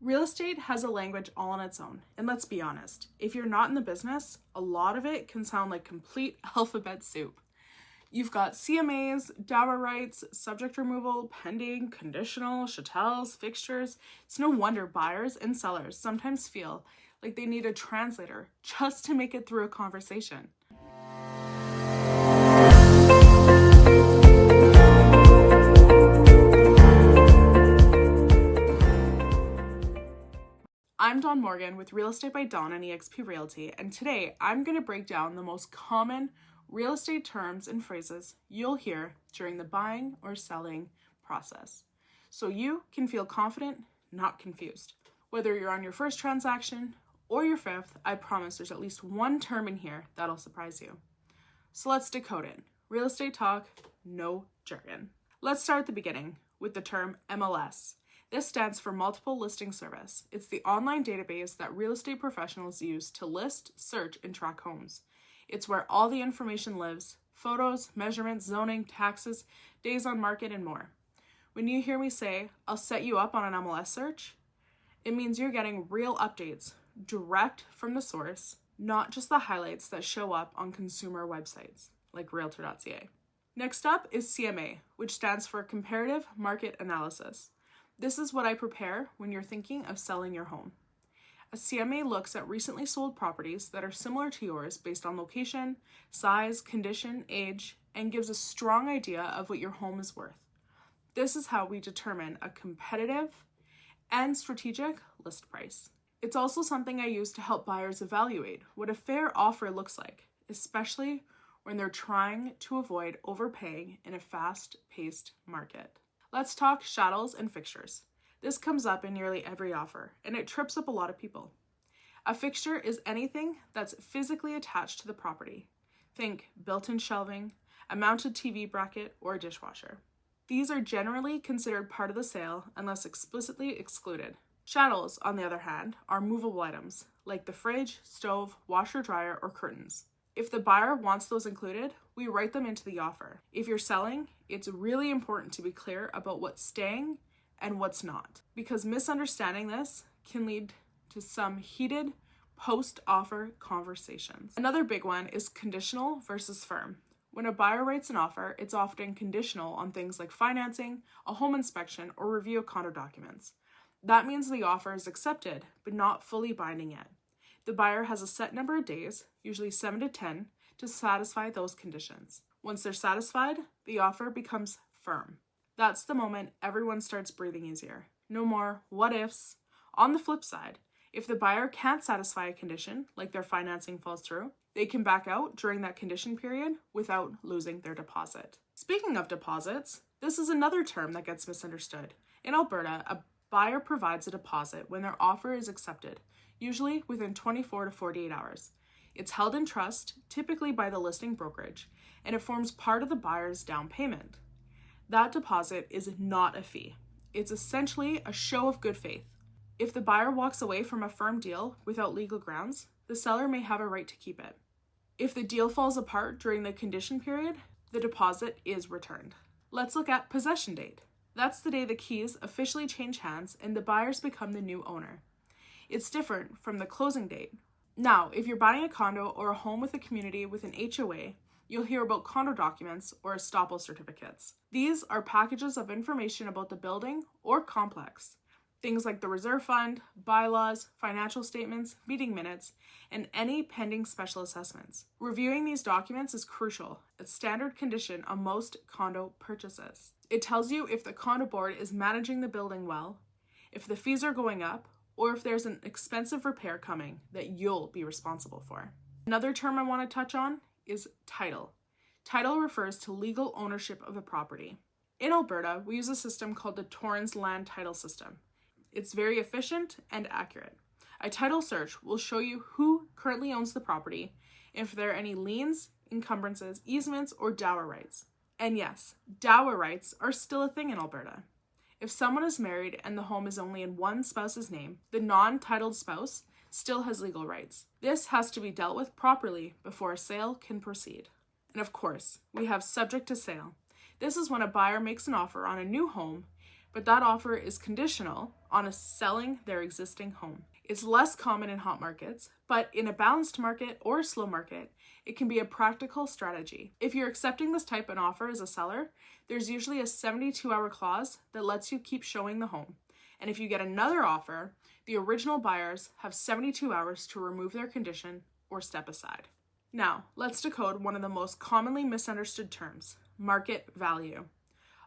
Real estate has a language all on its own, and let's be honest, if you're not in the business, a lot of it can sound like complete alphabet soup. You've got CMAs, dower rights, subject removal, pending, conditional, chattels, fixtures. It's no wonder buyers and sellers sometimes feel like they need a translator just to make it through a conversation. I'm Dawn Morgan with Real Estate by Dawn and eXp Realty, and today I'm going to break down the most common real estate terms and phrases you'll hear during the buying or selling process, so you can feel confident, not confused. Whether you're on your first transaction or your fifth, I promise there's at least one term in here that'll surprise you. So let's decode it. Real estate talk, no jargon. Let's start at the beginning with the term MLS. This stands for Multiple Listing Service. It's the online database that real estate professionals use to list, search, and track homes. It's where all the information lives: photos, measurements, zoning, taxes, days on market, and more. When you hear me say, I'll set you up on an MLS search, it means you're getting real updates direct from the source, not just the highlights that show up on consumer websites like Realtor.ca. Next up is CMA, which stands for Comparative Market Analysis. This is what I prepare when you're thinking of selling your home. A CMA looks at recently sold properties that are similar to yours based on location, size, condition, age, and gives a strong idea of what your home is worth. This is how we determine a competitive and strategic list price. It's also something I use to help buyers evaluate what a fair offer looks like, especially when they're trying to avoid overpaying in a fast-paced market. Let's talk chattels and fixtures. This comes up in nearly every offer, and it trips up a lot of people. A fixture is anything that's physically attached to the property. Think built-in shelving, a mounted TV bracket, or a dishwasher. These are generally considered part of the sale unless explicitly excluded. Chattels, on the other hand, are movable items, like the fridge, stove, washer, dryer, or curtains. If the buyer wants those included, we write them into the offer. If you're selling, it's really important to be clear about what's staying and what's not, because misunderstanding this can lead to some heated post-offer conversations. Another big one is conditional versus firm. When a buyer writes an offer, it's often conditional on things like financing, a home inspection, or review of condo documents. That means the offer is accepted, but not fully binding yet. The buyer has a set number of days, usually 7 to 10, to satisfy those conditions. Once they're satisfied, the offer becomes firm. That's the moment everyone starts breathing easier. No more what ifs. On the flip side, if the buyer can't satisfy a condition, like their financing falls through, they can back out during that condition period without losing their deposit. Speaking of deposits, this is another term that gets misunderstood. In Alberta, a buyer provides a deposit when their offer is accepted, usually within 24 to 48 hours. It's held in trust, typically by the listing brokerage, and it forms part of the buyer's down payment. That deposit is not a fee. It's essentially a show of good faith. If the buyer walks away from a firm deal without legal grounds, the seller may have a right to keep it. If the deal falls apart during the condition period, the deposit is returned. Let's look at possession date. That's the day the keys officially change hands and the buyers become the new owner. It's different from the closing date. Now, if you're buying a condo or a home with a community with an HOA, you'll hear about condo documents or estoppel certificates. These are packages of information about the building or complex. Things like the reserve fund, bylaws, financial statements, meeting minutes, and any pending special assessments. Reviewing these documents is crucial. It's standard condition on most condo purchases. It tells you if the condo board is managing the building well, if the fees are going up, or if there's an expensive repair coming that you'll be responsible for. Another term I want to touch on is title. Title refers to legal ownership of a property. In Alberta, we use a system called the Torrens Land Title System. It's very efficient and accurate. A title search will show you who currently owns the property, if there are any liens, encumbrances, easements, or dower rights. And yes, dower rights are still a thing in Alberta. If someone is married and the home is only in one spouse's name, the non-titled spouse still has legal rights. This has to be dealt with properly before a sale can proceed. And of course, we have subject to sale. This is when a buyer makes an offer on a new home but that offer is conditional on selling their existing home. It's less common in hot markets, but in a balanced market or slow market, it can be a practical strategy. If you're accepting this type of offer as a seller, there's usually a 72-hour clause that lets you keep showing the home. And if you get another offer, the original buyers have 72 hours to remove their condition or step aside. Now, let's decode one of the most commonly misunderstood terms, market value.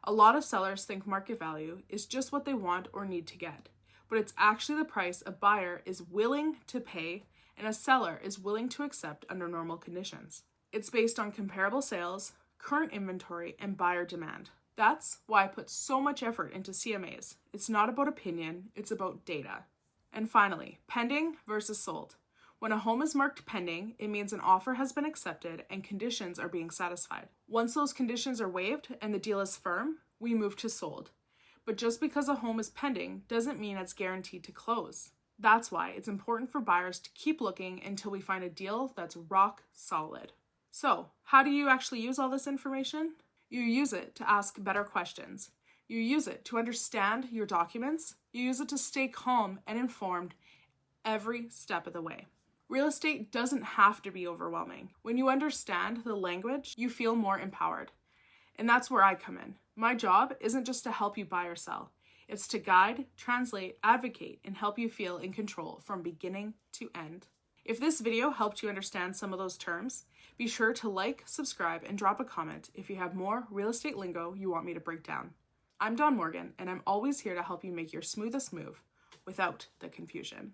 A lot of sellers think market value is just what they want or need to get, but it's actually the price a buyer is willing to pay and a seller is willing to accept under normal conditions. It's based on comparable sales, current inventory, and buyer demand. That's why I put so much effort into CMAs. It's not about opinion, it's about data. And finally, pending versus sold. When a home is marked pending, it means an offer has been accepted and conditions are being satisfied. Once those conditions are waived and the deal is firm, we move to sold. But just because a home is pending doesn't mean it's guaranteed to close. That's why it's important for buyers to keep looking until we find a deal that's rock solid. So, how do you actually use all this information? You use it to ask better questions. You use it to understand your documents. You use it to stay calm and informed every step of the way. Real estate doesn't have to be overwhelming. When you understand the language, you feel more empowered. And that's where I come in. My job isn't just to help you buy or sell. It's to guide, translate, advocate, and help you feel in control from beginning to end. If this video helped you understand some of those terms, be sure to like, subscribe, and drop a comment if you have more real estate lingo you want me to break down. I'm Dawn Morgan, and I'm always here to help you make your smoothest move without the confusion.